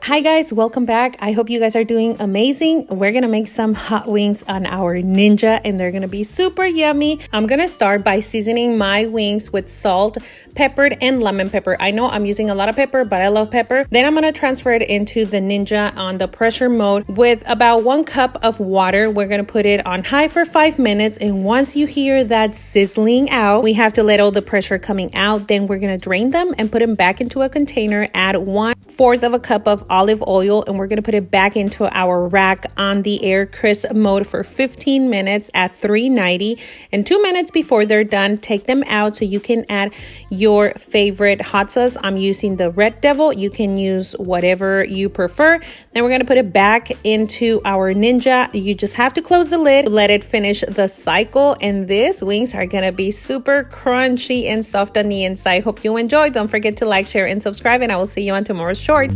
Hi guys, welcome back. I hope you guys are doing amazing. We're gonna make some hot wings on our Ninja and they're gonna be super yummy. I'm gonna start by seasoning my wings with salt, peppered, and lemon pepper. I know I'm using a lot of pepper, but I love pepper. Then I'm gonna transfer it into the Ninja on the pressure mode with about 1 cup of water. We're gonna put it on high for 5 minutes, and once you hear that sizzling out, we have to let all the pressure coming out. Then we're gonna drain them and put them back into a container. Add 1/4 of a cup of olive oil, and we're going to put it back into our rack on the air crisp mode for 15 minutes at 390. And 2 minutes before they're done, take them out so you can add your favorite hot sauce. I'm using the Red Devil. You can use whatever you prefer. Then we're going to put it back into our Ninja. You just have to close the lid, let it finish the cycle, and these wings are going to be super crunchy and soft on the inside. Hope you enjoy. Don't forget to like, share, and subscribe, and I will see you on tomorrow's short.